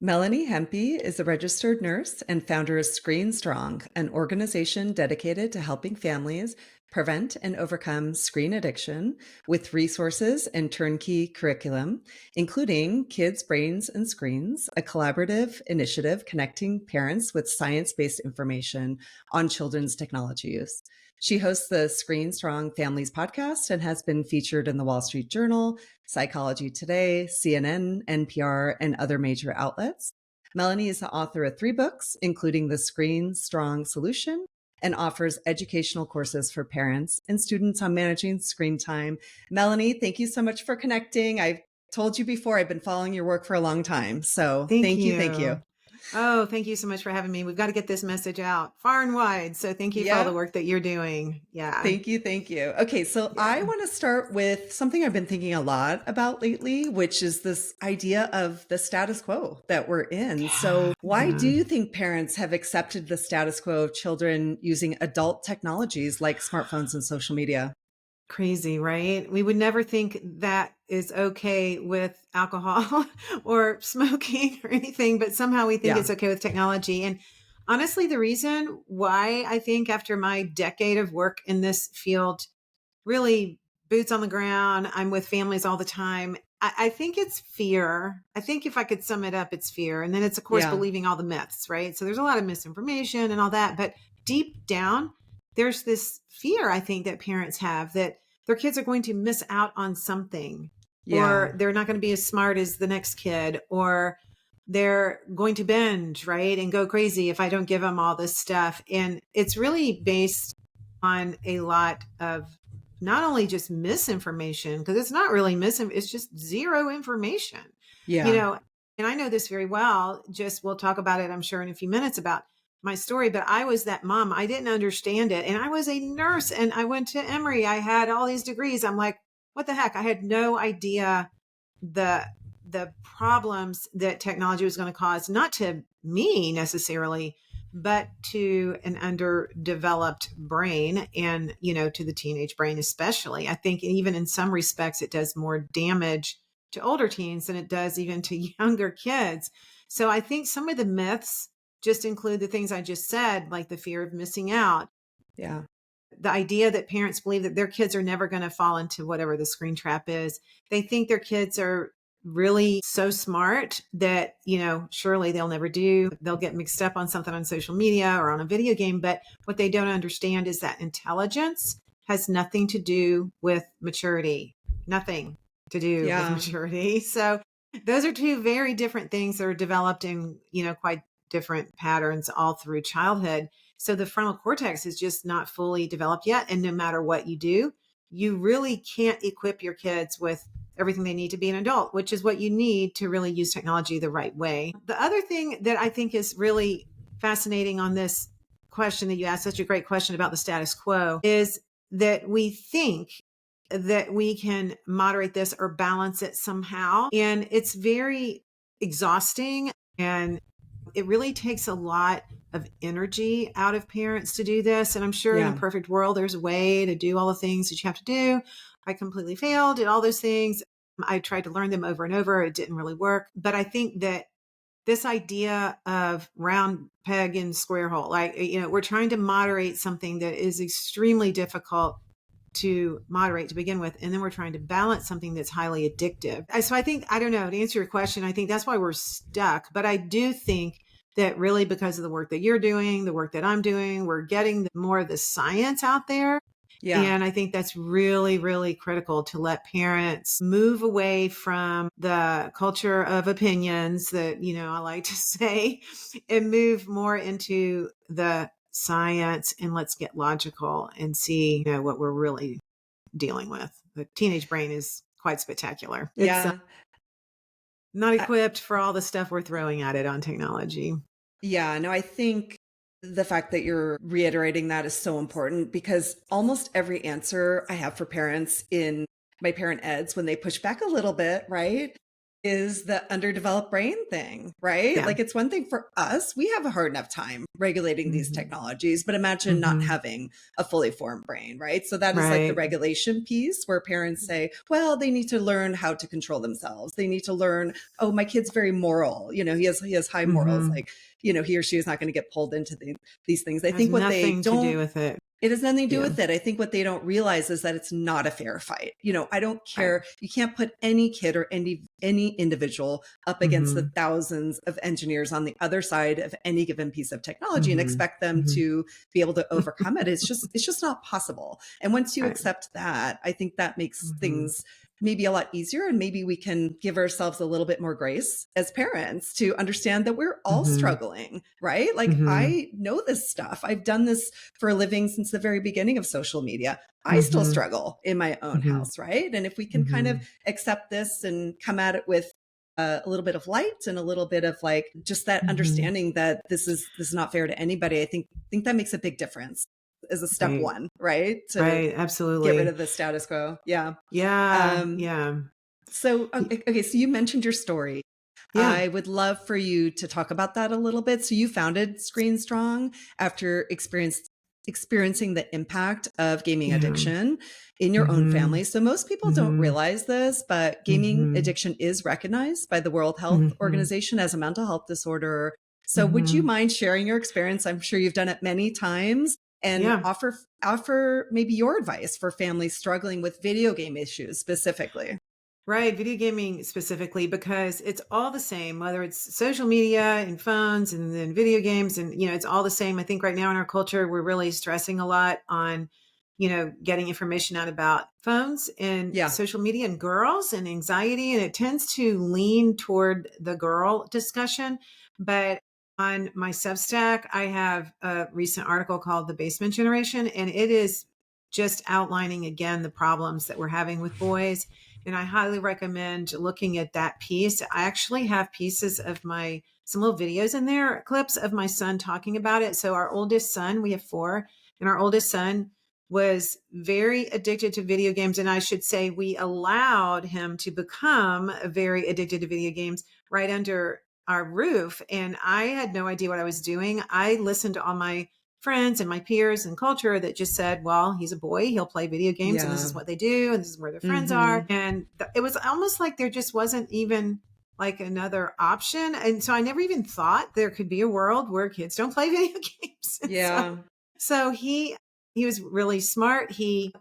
Melanie Hempe is a registered nurse and founder of ScreenStrong, an organization dedicated to helping families prevent and overcome screen addiction with resources and turnkey curriculum, including Kids, Brains, and Screens, a collaborative initiative connecting parents with science-based information on children's technology use. She hosts the ScreenStrong Families Podcast and has been featured in the Wall Street Journal, Psychology Today, CNN, NPR, and other major outlets. Melanie is the author of 3 books, including the ScreenStrong Solution, and offers educational courses for parents and students on managing screen time. Melanie, thank you so much for connecting. I've told you before, I've been following your work for a long time. So Thank thank you. Thank you. you. Oh, thank you so much for having me. We've got to get this message out far and wide. So thank you for all the Yeah. work that you're doing. Yeah. Thank you. Thank you. Okay. So I Yeah. want to start with something I've been thinking a lot about lately, which is this idea of the status quo that we're in. So why do Yeah. you think parents have accepted the status quo of children using adult technologies like smartphones and social media? Crazy, right? We would never think that is okay with alcohol or smoking or anything, but somehow we think Yeah. it's okay with technology. And honestly, the reason why I think after my decade of work in this field, really boots on the ground, I'm with families all the time. I think it's fear. I think if I could sum it up, it's fear. And then it's, of course, Yeah. believing all the myths, right? So there's a lot of misinformation and all that. But deep down, there's this fear, I think, that parents have that their kids are going to miss out on something, Yeah. or they're not going to be as smart as the next kid, or they're going to binge, right? And go crazy if I don't give them all this stuff. And it's really based on a lot of not only just misinformation, because it's not really it's just zero information, you Yeah. know. And I know this very well. Just we'll talk about it, I'm sure, in a few minutes about my story. But I was that mom. I didn't understand it. And I was a nurse and I went to Emory. I had all these degrees. I'm like, what the heck? I had no idea the the problems that technology was going to cause, not to me necessarily, but to an underdeveloped brain and, to the teenage brain, especially. I think even in some respects, it does more damage to older teens than it does even to younger kids. So I think some of the myths just include the things I just said, like the fear of missing out, Yeah. the idea that parents believe that their kids are never going to fall into whatever the screen trap is. They think their kids are really so smart that, surely they'll get mixed up on something on social media or on a video game. But what they don't understand is that intelligence has nothing to do with maturity, nothing to do with Yeah. maturity. So those are two very different things that are developed in, quite different patterns all through childhood. So the frontal cortex is just not fully developed yet. And no matter what you do, you really can't equip your kids with everything they need to be an adult, which is what you need to really use technology the right way. The other thing that I think is really fascinating on this question that you asked, such a great question about the status quo, is that we think that we can moderate this or balance it somehow. And it's very exhausting, and it really takes a lot of energy out of parents to do this. And I'm sure in a Yeah. perfect world, there's a way to do all the things that you have to do. I completely failed at all those things. I tried to learn them over and over. It didn't really work. But I think that this idea of round peg in square hole, like, we're trying to moderate something that is extremely difficult to moderate to begin with. And then we're trying to balance something that's highly addictive. So I think, I don't know, to answer your question, I think that's why we're stuck. But I do think that really because of the work that you're doing, the work that I'm doing, we're getting more of the science out there. Yeah. And I think that's really, really critical to let parents move away from the culture of opinions that, I like to say, and move more into the science, and let's get logical and see, what we're really dealing with. The teenage brain is quite spectacular. It's Yeah. not I- equipped for all the stuff we're throwing at it on technology. Yeah, no, I think the fact that you're reiterating that is so important because almost every answer I have for parents in my parent eds, when they push back a little bit, right? is the underdeveloped brain thing, right? Yeah. Like it's one thing for us, we have a hard enough time regulating these Mhm. technologies, but imagine not Mhm. having a fully formed brain, right? So that is like the Right. regulation piece where parents say, well, they need to learn how to control themselves. They need to learn, oh, my kid's very moral. He has high morals. Mhm. Like, he or she is not going to get pulled into these things. I Has think what they nothing to do don't with it. it has nothing to do Yeah. with it. I think what they don't realize is that it's not a fair fight. I don't Right. care. You can't put any kid or any individual up against the Mhm. thousands of engineers on the other side of any given piece of technology and Mhm. expect them Mhm. to be able to overcome it. It's just not possible. And once you Right. accept that, I think that makes Mhm. things maybe a lot easier, and maybe we can give ourselves a little bit more grace as parents to understand that we're all Mhm. struggling, right? Like Mhm. I know this stuff. I've done this for a living since the very beginning of social media. I still Mhm. struggle in my own Mhm. house, right? And if we can kind of Mhm. accept this and come at it with a little bit of light and a little bit of like just that Mhm. understanding that this is not fair to anybody, I think that makes a big difference as a step Right. one, right? To Right. get rid Absolutely. of the status quo. Yeah. Yeah. Um, Yeah. so Y- okay, so you mentioned your story. Yeah. I would love for you to talk about that a little bit. So you founded ScreenStrong after experiencing the impact of gaming Yeah. addiction in your own Mhm. family. So most people don't Mhm. realize this, but gaming Mhm. addiction is recognized by the World Health Mhm. Organization as a mental health disorder. So would you Mhm. mind sharing your experience? I'm sure you've done it many times, and Yeah. offer maybe your advice for families struggling with video game issues specifically. Right, video gaming specifically because it's all the same, whether it's social media and phones and then video games, and it's all the same. I think right now in our culture, we're really stressing a lot on, getting information out about phones and Yeah. social media and girls and anxiety, and it tends to lean toward the girl discussion. But on my Substack, I have a recent article called "The Basement Generation," and it is just outlining again the problems that we're having with boys, and I highly recommend looking at that piece. I actually have pieces of some little videos in there, clips of my son talking about it. So our oldest son, we have four, and our oldest son was very addicted to video games. And I should say we allowed him to become very addicted to video games right under our roof. And I had no idea what I was doing. I listened to all my friends and my peers and culture that just said, well, he's a boy, he'll play video games, and this Yeah. is what they do, and this is where their friends are. Mhm. And it was almost like there just wasn't even like another option. And so I never even thought there could be a world where kids don't play video games. And Yeah. so he was really smart.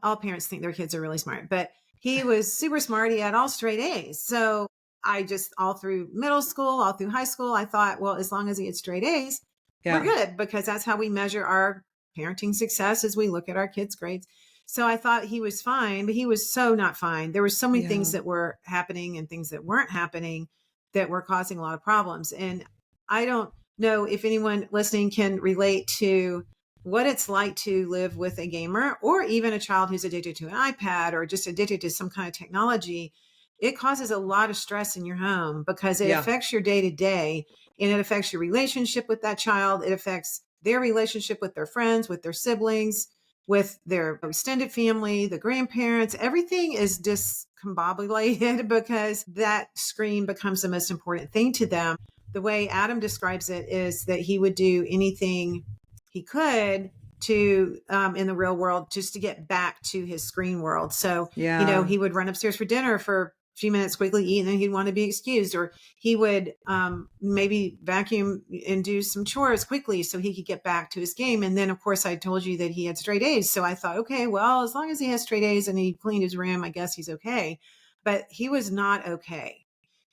All parents think their kids are really smart, but he was super smart. He had all straight A's. So I just all through middle school, all through high school, I thought, well, as long as he had straight A's, we're Yeah. good, because that's how we measure our parenting success, as we look at our kids' grades. So I thought he was fine, but he was so not fine. There were so many things Yeah. that were happening and things that weren't happening that were causing a lot of problems. And I don't know if anyone listening can relate to what it's like to live with a gamer, or even a child who's addicted to an iPad or just addicted to some kind of technology. It causes a lot of stress in your home because it Yeah. affects your day to day, and it affects your relationship with that child. It affects their relationship with their friends, with their siblings, with their extended family, the grandparents. Everything is discombobulated because that screen becomes the most important thing to them. The way Adam describes it is that he would do anything he could to in the real world just to get back to his screen world. So, Yeah. he would run upstairs for dinner for a few minutes, quickly eat, and then he'd want to be excused, or he would maybe vacuum and do some chores quickly so he could get back to his game. And then, of course, I told you that he had straight A's. So I thought, okay, well, as long as he has straight A's and he cleaned his room, I guess he's okay. But he was not okay.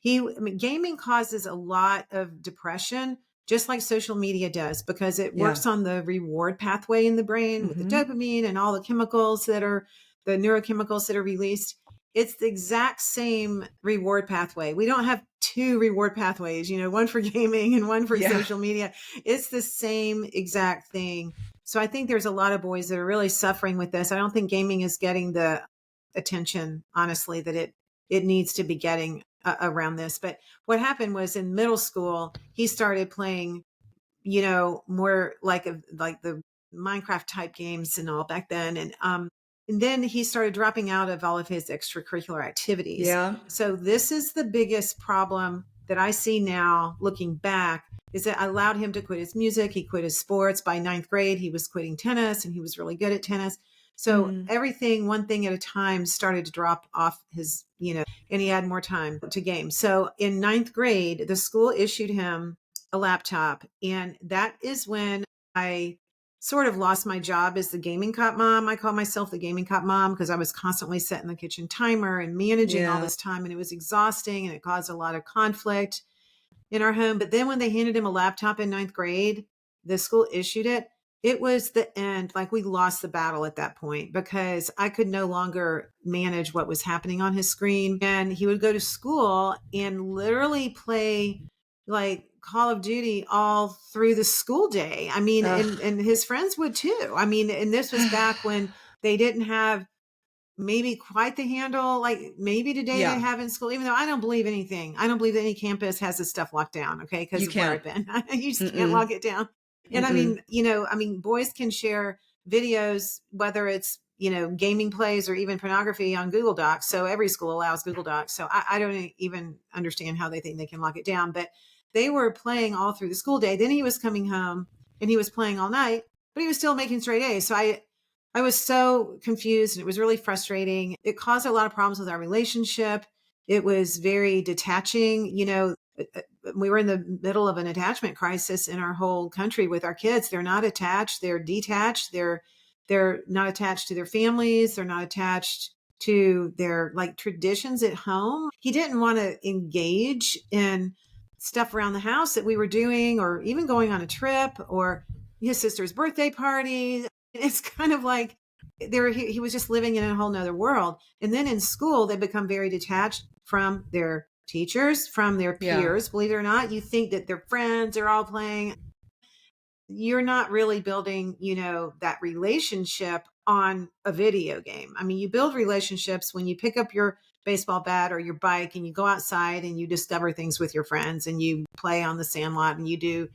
Gaming causes a lot of depression, just like social media does, because it Yeah. works on the reward pathway in the brain with the Mhm. dopamine and all the chemicals that are the neurochemicals that are released. It's the exact same reward pathway. We don't have two reward pathways, one for gaming and one for Yeah. social media. It's the same exact thing. So I think there's a lot of boys that are really suffering with this. I don't think gaming is getting the attention, honestly, that it needs to be getting around this. But what happened was in middle school, he started playing, more like the Minecraft type games and all back then. And And then he started dropping out of all of his extracurricular activities. Yeah. So this is the biggest problem that I see now looking back, is that I allowed him to quit his music. He quit his sports. By ninth grade, he was quitting tennis, and he was really good at tennis. So everything, one thing at a time, started to drop off his, and he had more time to game. So in ninth grade, the school issued him a laptop. And that is when I sort of lost my job as the gaming cop mom. I call myself the gaming cop mom because I was constantly setting the kitchen timer and managing all this time. And it was exhausting, and it caused a lot of conflict in our home. But then when they handed him a laptop in ninth grade, the school issued it. It was the end. Like, we lost the battle at that point because I could no longer manage what was happening on his screen. And he would go to school and literally play like Call of Duty all through the school day. I mean, and his friends would too. I mean, and this was back when they didn't have maybe quite the handle like maybe today they have in school, even though I don't believe anything. I don't believe that any campus has this stuff locked down. Okay. Because of where I've been. You just can't lock it down. And I mean, boys can share videos, whether it's, gaming plays or even pornography on Google Docs. So every school allows Google Docs. So I don't even understand how they think they can lock it down, but they were playing all through the school day. Then he was coming home and he was playing all night, but he was still making straight A's. So I was so confused, and it was really frustrating. It caused a lot of problems with our relationship. It was very detaching. We were in the middle of an attachment crisis in our whole country with our kids. They're not attached. They're detached. They're not attached to their families. They're not attached to their like traditions at home. He didn't want to engage in stuff around the house that we were doing, or even going on a trip, or his sister's birthday party. It's kind of like he was just living in a whole nother world. And then in school, they become very detached from their teachers, from their peers. Believe it or not, you think that their friends are all playing. You're not really building, that relationship on a video game. I mean, you build relationships when you pick up your baseball bat or your bike and you go outside and you discover things with your friends and you play on the sandlot and you do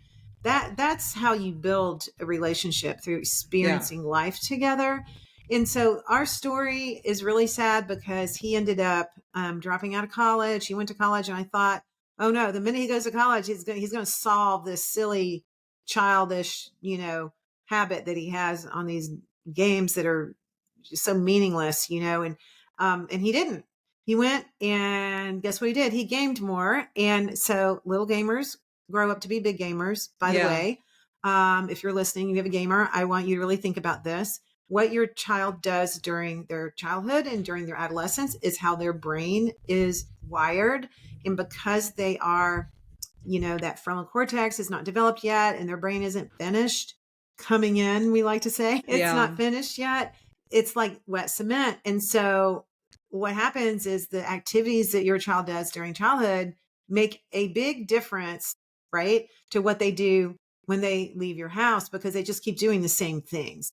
that. That's how you build a relationship, through experiencing life together. And so our story is really sad because he ended up dropping out of college. He went to college, and I thought, oh no, the minute he goes to college, he's going to solve this silly, childish, habit that he has on these games that are just so meaningless, and he didn't. He went, and guess what he did? He gamed more. And so little gamers grow up to be big gamers, by the way. If you're listening, you have a gamer, I want you to really think about this. What your child does during their childhood and during their adolescence is how their brain is wired. And because they are, that frontal cortex is not developed yet, and their brain isn't finished coming in, we like to say, it's not finished yet. It's like wet cement. And so what happens is the activities that your child does during childhood make a big difference, right, to what they do when they leave your house, because they just keep doing the same things.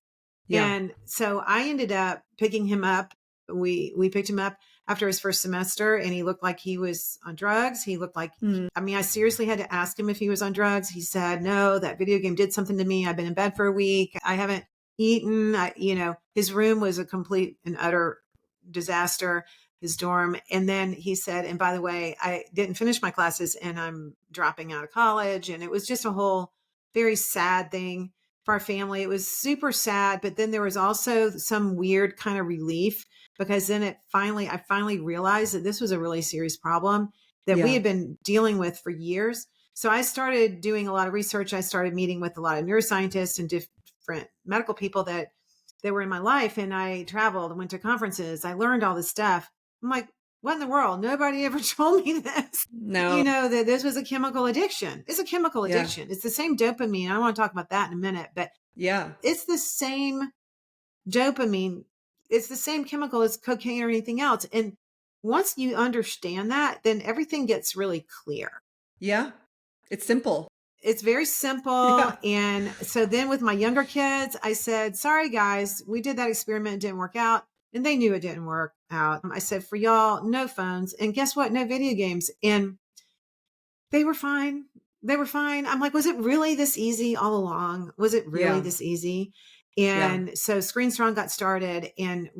And so I ended up picking him up. We picked him up after his first semester, and he looked like he was on drugs. He looked like, I seriously had to ask him if he was on drugs. He said, no, that video game did something to me. I've been in bed for a week. I haven't eaten. His room was a complete and utter disaster, his dorm. And then he said, and by the way, I didn't finish my classes and I'm dropping out of college. And it was just a whole very sad thing for our family. It was super sad, but then there was also some weird kind of relief, because then I finally realized that this was a really serious problem that we had been dealing with for years. So I started doing a lot of research. I started meeting with a lot of neuroscientists and different medical people that were in my life. And I traveled and went to conferences. I learned all this stuff. I'm like, what in the world? Nobody ever told me this. No. That this was a chemical addiction. It's a chemical addiction. It's the same dopamine. I want to talk about that in a minute, but it's the same dopamine. It's the same chemical as cocaine or anything else. And once you understand that, then everything gets really clear. Yeah. It's simple. It's very simple. And so then with my younger kids, I said, sorry, guys, we did that experiment. It didn't work out. And they knew it didn't work out. I said, for y'all, no phones. And guess what? No video games. And they were fine. I'm like, was it really this easy all along? Was it really this easy? Yeah. And so ScreenStrong got started, and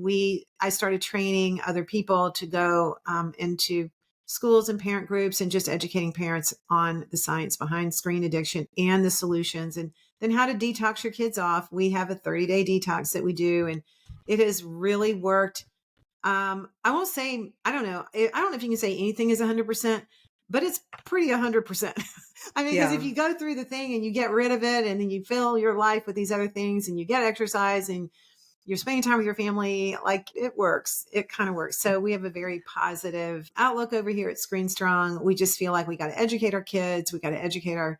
I started training other people to go into schools and parent groups and just educating parents on the science behind screen addiction and the solutions, and then how to detox your kids off. We have a 30-day detox that we do, and it has really worked. I won't say, I don't know. I don't know if you can say anything is 100%, but it's pretty 100%. I mean, because if Yeah. you go through the thing and you get rid of it, and then you fill your life with these other things, and you get exercise, and you're spending time with your family, like, it works. It kind of works. So we have a very positive outlook over here at ScreenStrong. We just feel like we got to educate our kids. We got to educate our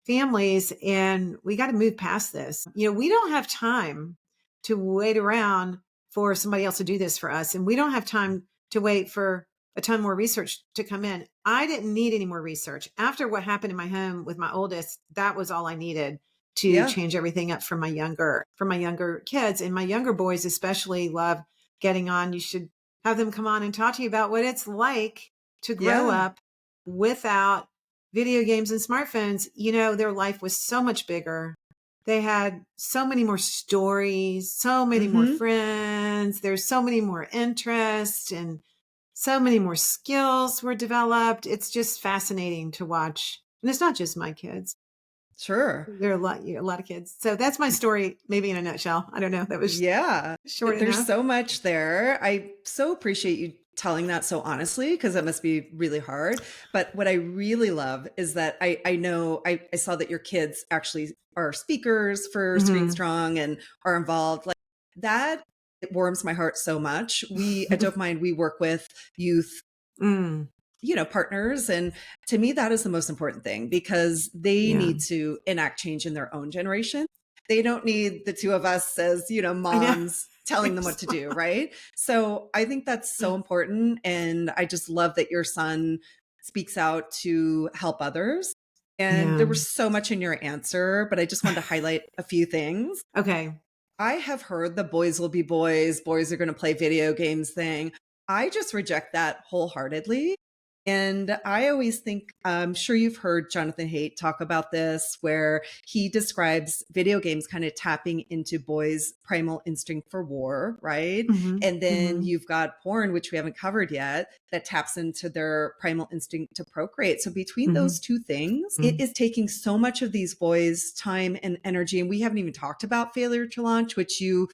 families, and we got to move past this. We don't have time to wait around for somebody else to do this for us. And we don't have time to wait for a ton more research to come in. I didn't need any more research. After what happened in my home with my oldest, that was all I needed to Yeah. change everything up for my younger kids. And my younger boys especially love getting on. You should have them come on and talk to you about what it's like to grow Yeah. up without video games and smartphones. Their life was so much bigger. They had so many more stories, so many more Hmm. friends. There's so many more interests, and so many more skills were developed. It's just fascinating to watch. And it's not just my kids. Sure. There are a lot of kids. So that's my story, maybe in a nutshell. I don't know. That was Yeah. short There's enough. so much there. I so appreciate you telling that so honestly, because that must be really hard. But what I really love is that I know I saw that your kids actually are speakers for Screen Hmm. Strong and are involved. Like that, it warms my heart so much. We at Dope Mind, we work with youth, Mm, partners. And to me, that is the most important thing because they yeah, need to enact change in their own generation. They don't need the two of us as, I know. moms telling You're them what to so- do. Right. So I think that's so important. And I just love that your son speaks out to help others. And yeah. there was so much in your answer, but I just wanted to highlight a few things. Okay. I have heard the boys will be boys are going to play video games thing. I just reject that wholeheartedly. And I always think, I'm sure you've heard Jonathan Haidt talk about this, where he describes video games kind of tapping into boys' primal instinct for war, right? Hmm. And then Hmm. you've got porn, which we haven't covered yet, that taps into their primal instinct to procreate. So between those Hmm. two things, it is taking so much of these boys' time and energy. And we haven't even talked about failure to launch, which you,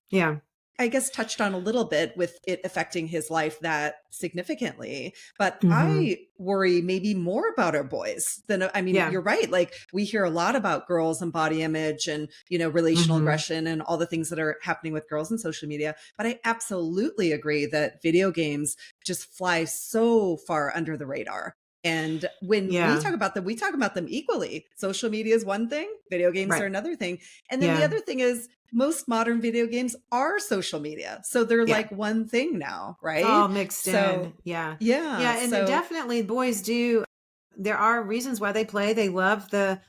Yeah. I guess, touched on a little bit with it affecting his life that significantly. But Hmm. I worry maybe more about our boys than, I mean, Yeah. you're right. Like we hear a lot about girls and body image and, relational Hmm. aggression and all the things that are happening with girls in social media. But I absolutely agree that video games just fly so far under the radar. And when Yeah. we talk about them equally. Social media is one thing, video games are Right. another thing. And then the Yeah. other thing is most modern video games are social media. So they're Yeah. like one thing now, It's right? all mixed So in. Yeah. yeah. Yeah. And So definitely boys do. There are reasons why they play. They love the,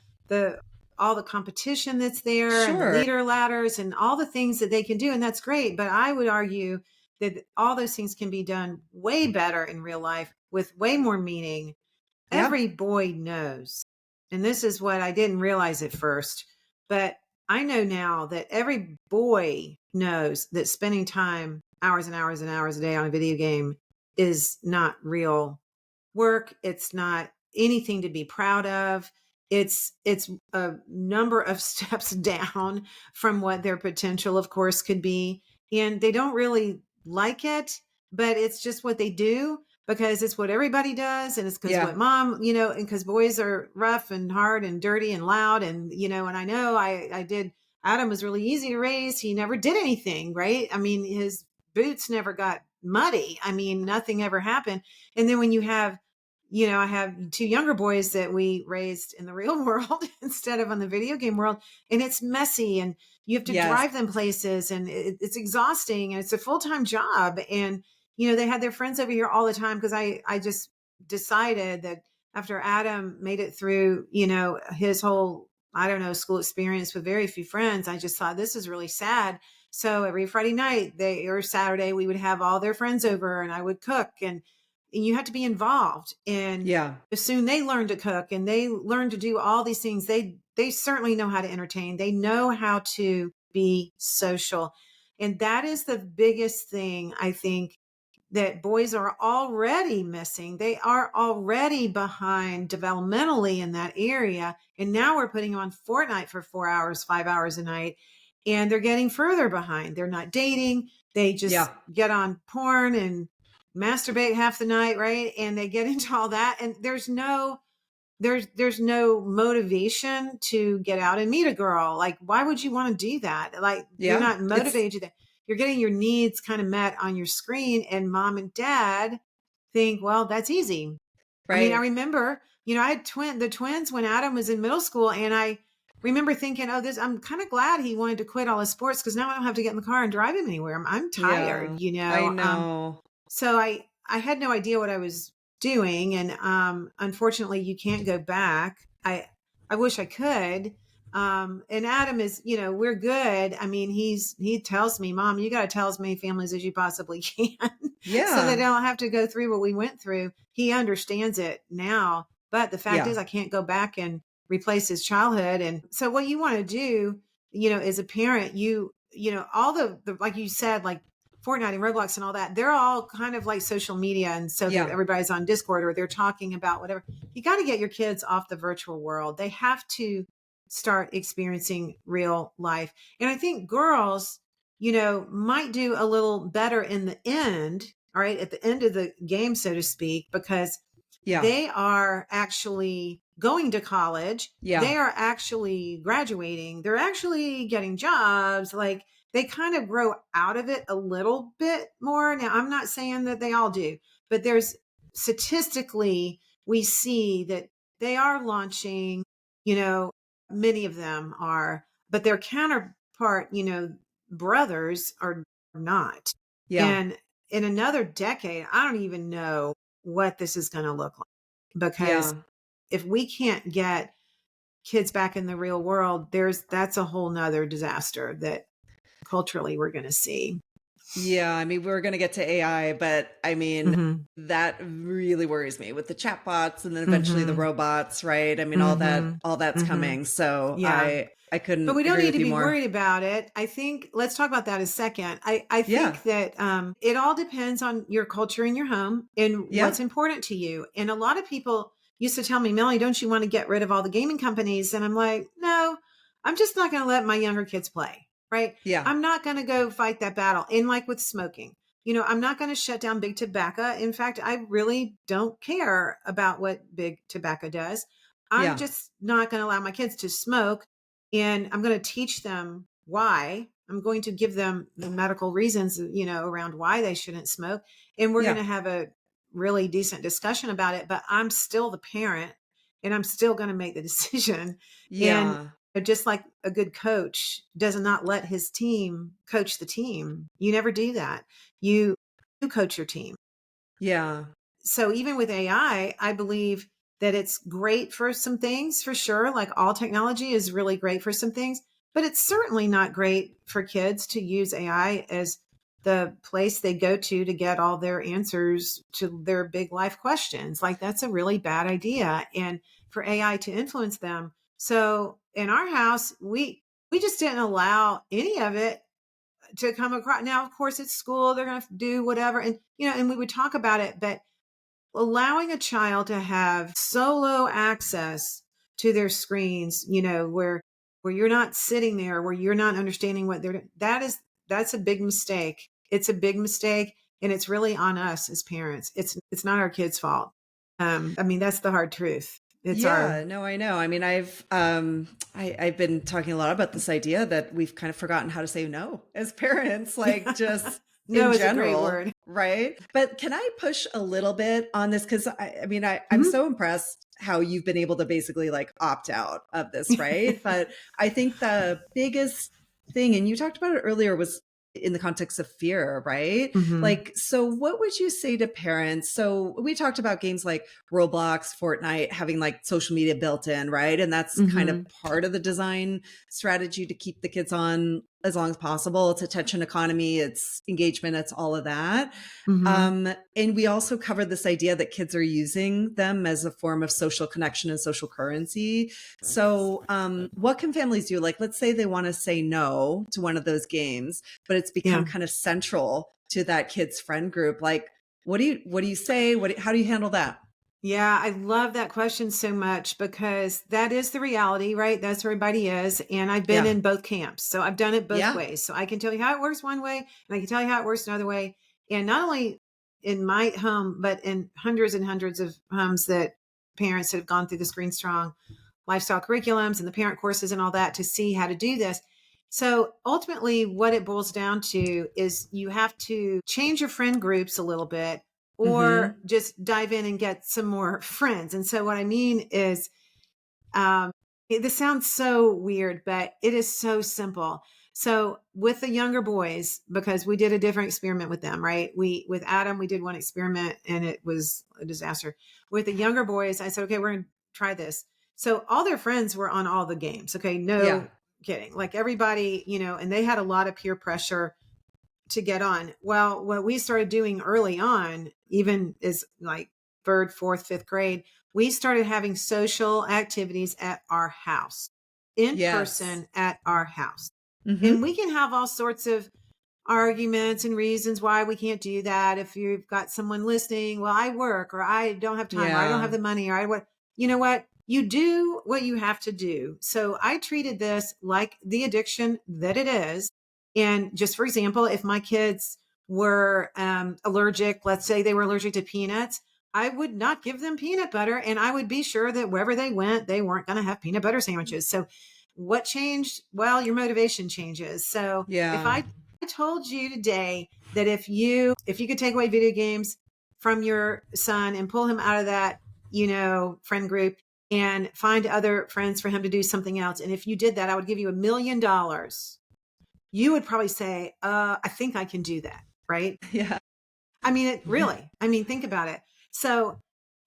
all the competition that's there, and the sure. leader ladders and all the things that they can do. And that's great. But I would argue that all those things can be done way better in real life with way more meaning. Yeah. Every boy knows. And this is what I didn't realize at first, but I know now that every boy knows that spending time hours and hours and hours a day on a video game is not real work. It's not anything to be proud of. It's a number of steps down from what their potential, of course, could be. And they don't really like it, but it's just what they do because it's what everybody does. And it's because Yeah. what mom, and because boys are rough and hard and dirty and loud. And, and I know I did, Adam was really easy to raise. He never did anything, right? I mean, his boots never got muddy. I mean, nothing ever happened. And then when you have, I have two younger boys that we raised in the real world instead of on the video game world. And it's messy, and you have to Yes. drive them places, and it's exhausting, and it's a full-time job. And, they had their friends over here all the time because I just decided that after Adam made it through, his whole, I don't know, school experience with very few friends, I just thought this is really sad. So every Friday night or Saturday, we would have all their friends over, and I would cook, and you have to be involved. And Yeah. as soon they learn to cook and they learn to do all these things, they certainly know how to entertain. They know how to be social. And that is the biggest thing I think that boys are already missing. They are already behind developmentally in that area. And now we're putting them on Fortnite for 4 hours, 5 hours a night, and they're getting further behind. They're not dating. They just Yeah. get on porn and masturbate half the night, right? And they get into all that. And there's no motivation to get out and meet a girl. Like, why would you want to do that? Like, you're Yeah. not motivated to that. You're getting your needs kind of met on your screen, and mom and dad think, well, that's easy. I mean, I Right. remember, I had the twins when Adam was in middle school, and I remember thinking, oh, I'm kind of glad he wanted to quit all his sports, because now I don't have to get in the car and drive him anywhere. I'm tired, Yeah. I Um, know. so I had no idea what I was doing, and unfortunately you can't go back. I wish I could. And Adam is, we're good. I mean, he tells me, Mom, you got to tell as many families as you possibly can so they Yeah. don't have to go through what we went through. He understands it now, but the fact Yeah. is I can't go back and replace his childhood. And so what you want to do, as a parent, all the like you said, like Fortnite and Roblox and all that, they're all kind of like social media. And so Yeah. everybody's on Discord or they're talking about whatever. You got to get your kids off the virtual world. They have to start experiencing real life. And I think girls, might do a little better in the end, all right, at the end of the game, so to speak, because Yeah. they are actually going to college. Yeah. They are actually graduating. They're actually getting jobs. Like, they kind of grow out of it a little bit more. Now, I'm not saying that they all do, but there's statistically, we see that they are launching, many of them are, but their counterpart, brothers are not. Yeah. And in another decade, I don't even know what this is going to look like, because Yeah. if we can't get kids back in the real world, that's a whole nother disaster that culturally we're going to see. Yeah, I mean, we're going to get to AI, but I mean, Mhm. that really worries me with the chatbots and then eventually the Mhm. robots, right? I mean, Mhm. all that's Mhm. coming. So Yeah. I But couldn't we don't agree need with to you be more. worried about it. I think let's talk about that a second. I Yeah. think that it all depends on your culture in your home and Yeah. what's important to you. And a lot of people used to tell me, Melanie, don't you want to get rid of all the gaming companies? And I'm like, no, I'm just not going to let my younger kids play. Right. Yeah. I'm not going to go fight that battle. And like with smoking, I'm not going to shut down big tobacco. In fact, I really don't care about what big tobacco does. I'm Yeah. just not going to allow my kids to smoke, and I'm going to teach them why. I'm going to give them the medical reasons, around why they shouldn't smoke. And we're going Yeah. to have a really decent discussion about it, but I'm still the parent and I'm still going to make the decision. And Yeah. just like a good coach does not let his team coach the team. You never do that. You coach your team. Yeah. So even with AI, I believe that it's great for some things, for sure. Like, all technology is really great for some things, but it's certainly not great for kids to use AI as the place they go to get all their answers to their big life questions. Like, that's a really bad idea. And for AI to influence them. So in our house, we just didn't allow any of it to come across. Now, of course, it's school, they're going to do whatever. And, and we would talk about it, but allowing a child to have solo access to their screens, where you're not sitting there, where you're not understanding what they're doing, that's a big mistake. It's a big mistake, and it's really on us as parents. It's not our kids' fault. I mean, that's the hard truth. It's our Yeah, no, I know. I mean, I've been talking a lot about this idea that we've kind of forgotten how to say no as parents, like just no in is a great general, word. right? But can I push a little bit on this? Because I mean, I'm Mhm. so impressed how you've been able to basically like opt out of this, right? But I think the biggest thing, and you talked about it earlier, was in the context of fear, right? Mhm. Like, so what would you say to parents? So we talked about games like Roblox, Fortnite, having like social media built in, right? And that's kind of Mhm. part of the design strategy to keep the kids on as long as possible. It's attention economy, it's engagement, it's all of that. Mm-hmm. And we also covered this idea that kids are using them as a form of social connection and social currency. So, what can families do? Like, let's say they want to say no to one of those games, but it's become Yeah. kind of central to that kid's friend group. Like, what do you say? How do you handle that? Yeah, I love that question so much because that is the reality, right? That's where everybody is. And I've been Yeah. in both camps. So I've done it both Yeah. ways. So I can tell you how it works one way and I can tell you how it works another way. And not only in my home, but in hundreds and hundreds of homes that parents that have gone through the ScreenStrong lifestyle curriculums and the parent courses and all that to see how to do this. So ultimately, what it boils down to is you have to change your friend groups a little bit or Hmm. just dive in and get some more friends. And so what I mean is, this sounds so weird, but it is so simple. So with the younger boys, because we did a different experiment with them, right? With Adam, we did one experiment and it was a disaster. With the younger boys, I said, okay, we're going to try this. So all their friends were on all the games. Okay. Yeah. No kidding. Like everybody, and they had a lot of peer pressure to get on. Well, what we started doing early on, even is like third, fourth, fifth grade, we started having social activities at our house, in Yes. person at our house. And Hmm. we can have all sorts of arguments and reasons why we can't do that. If you've got someone listening, well, I work or I don't have time or I don't have Yeah. the money or I what, you know what? You do what you have to do. So I treated this like the addiction that it is. And just for example, if my kids were allergic, let's say they were allergic to peanuts, I would not give them peanut butter. And I would be sure that wherever they went, they weren't going to have peanut butter sandwiches. So what changed? Well, your motivation changes. So if Yeah. I told you today that if you could take away video games from your son and pull him out of that, friend group and find other friends for him to do something else. And if you did that, I would give you $1 million. You would probably say, I think I can do that. Right. Yeah. I mean, I mean, think about it. So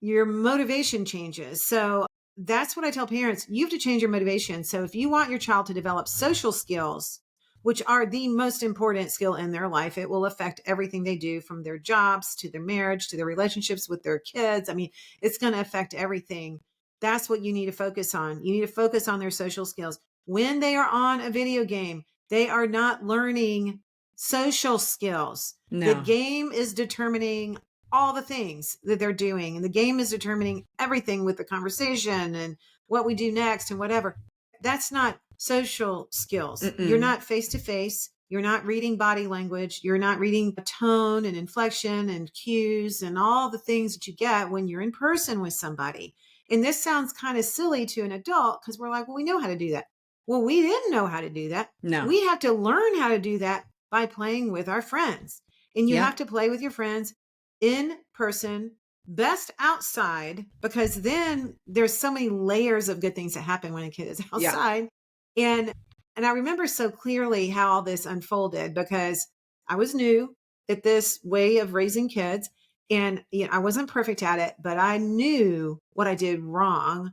your motivation changes. So that's what I tell parents. You have to change your motivation. So if you want your child to develop social skills, which are the most important skill in their life, it will affect everything they do from their jobs to their marriage to their relationships with their kids. I mean, it's going to affect everything. That's what you need to focus on. You need to focus on their social skills. When they are on a video game, they are not learning social skills. The No. game is determining all the things that they're doing, and the game is determining everything with the conversation and what we do next and whatever. That's not social skills. You're Mm-mm. not face to face. You're not reading body language. You're not reading tone and inflection and cues and all the things that you get when you're in person with somebody. And this sounds kind of silly to an adult because we're like, well, we know how to do that. Well, we didn't know how to do that. No. We have to learn how to do that by playing with our friends. And you Yeah. have to play with your friends in person, best outside, because then there's so many layers of good things that happen when a kid is Yeah. outside. And I remember so clearly how all this unfolded because I was new at this way of raising kids. And I wasn't perfect at it, but I knew what I did wrong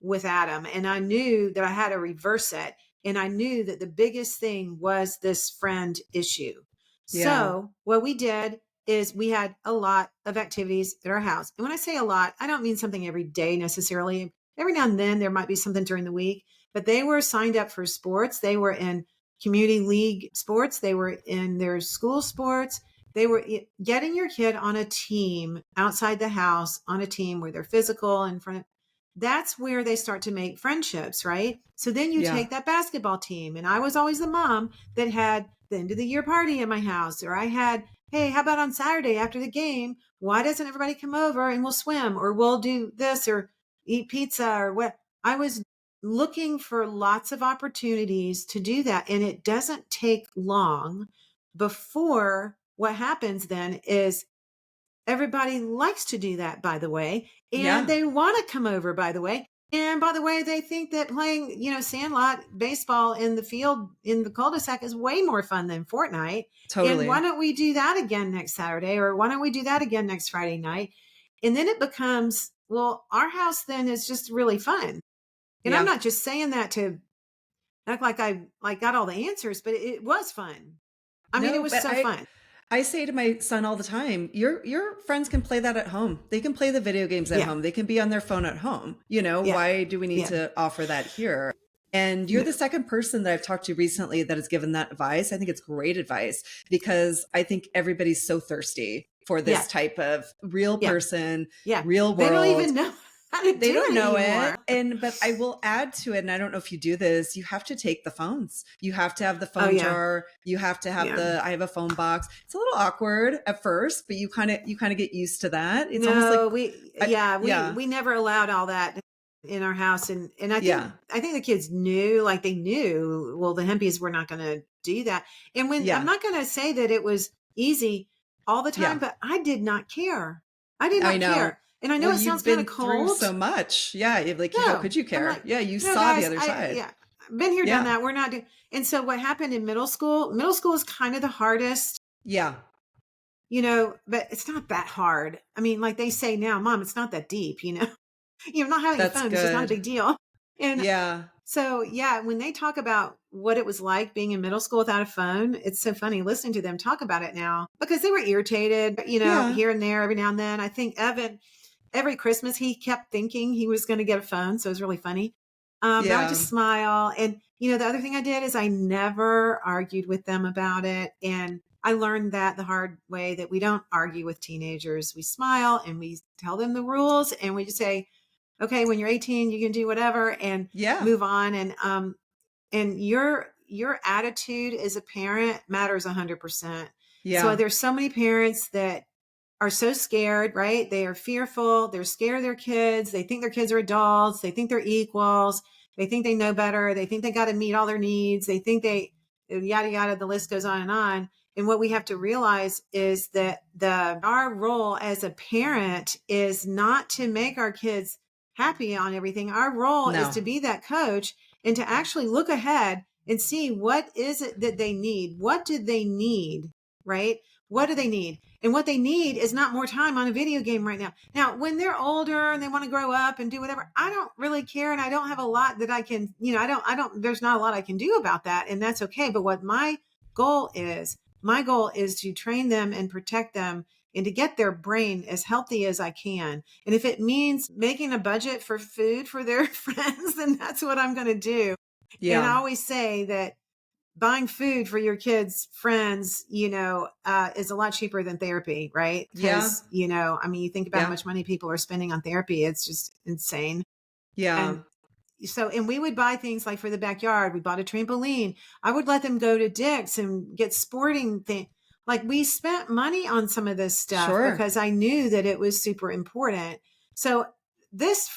with Adam. And I knew that I had to reverse it. And I knew that the biggest thing was this friend issue. Yeah. So what we did is we had a lot of activities at our house. And when I say a lot, I don't mean something every day necessarily. Every now and then there might be something during the week, but they were signed up for sports. They were in community league sports. They were in their school sports. They were getting your kid on a team outside the house, on a team where they're physical in front of, that's where they start to make friendships, right? So then you Yeah. take that basketball team. And I was always the mom that had the end of the year party at my house, or I had, hey, how about on Saturday after the game? Why doesn't everybody come over and we'll swim or we'll do this or eat pizza or what? I was looking for lots of opportunities to do that. And it doesn't take long before what happens then is everybody likes to do that, by the way, and Yeah. they want to come over, by the way. And by the way, they think that playing, sandlot baseball in the field in the cul-de-sac is way more fun than Fortnite. And why Totally. don't we do that again next Saturday? Or why don't we do that again next Friday night? And then it becomes, well, our house then is just really fun. And I'm Yeah. not just saying that to act like I like got all the answers, but it was fun. I mean, it No, was but so fun. I say to my son all the time, your friends can play that at home. They can play the video games at Yeah. home. They can be on their phone at home. Yeah. Why do we need Yeah. to offer that here? And you're No. the second person that I've talked to recently that has given that advice. I think it's great advice because I think everybody's so thirsty for Yeah. this type of real Yeah. person, Yeah. real They don't world. even know how to They do don't it know it. anymore. But I will add to it, and I don't know if you do this, you have to take the phones. You have to have the Oh, phone yeah. jar. You have to have Yeah. I have a phone box. It's a little awkward at first, but you kind of get used to that. It's almost like No, yeah. we never allowed all that in our house. And Yeah. I think the kids knew, like they knew, well, the Hempes were not going to do that. And when I'm Yeah. not going to say that it was easy all the time, Yeah. but I did not care. I did I not know. care. And I know Well, it sounds you've kind of been through cold. so much. Yeah. Like, how No, could you I'm care? like, Yeah. You no, saw the guys, other side. yeah, been here, done Yeah. that. We're not doing. And so what happened in middle school is kind of the hardest, Yeah. but it's not that hard. I mean, like they say now, Mom, it's not that deep, not having a That's phone is just not a good. big deal. And Yeah. so, yeah, when they talk about what it was like being in middle school without a phone, it's so funny listening to them talk about it now because they were irritated, Yeah. here and there every now and then. I think Evan, every Christmas, he kept thinking he was going to get a phone. So it was really funny. But I would Yeah. just smile. And, the other thing I did is I never argued with them about it. And I learned that the hard way that we don't argue with teenagers. We smile and we tell them the rules and we just say, okay, when you're 18, you can do whatever and Yeah. move on. And your attitude as a parent matters 100%. So Yeah. there's so many parents that are so scared, right? They are fearful. They're scared of their kids. They think their kids are adults. They think they're equals. They think they know better. They think they got to meet all their needs. They think yada, yada, the list goes on and on. And what we have to realize is that our role as a parent is not to make our kids happy on everything. Our role is No. to be that coach and to actually look ahead and see what is it that they need? What do they need? Right? What do they need? And what they need is not more time on a video game right now. Now, when they're older and they want to grow up and do whatever, I don't really care. And I don't have a lot that I can, there's not a lot I can do about that. And that's okay. But what my goal is to train them and protect them and to get their brain as healthy as I can. And if it means making a budget for food for their friends, then that's what I'm going to do. And I Yeah. always say that buying food for your kids' friends, is a lot cheaper than therapy, right? Yeah. Because, I mean, you think about how Yeah. much money people are spending on therapy. It's just insane. Yeah. And and we would buy things like for the backyard. We bought a trampoline. I would let them go to Dick's and get sporting things. Like we spent money on some of this stuff Sure. because I knew that it was super important. So this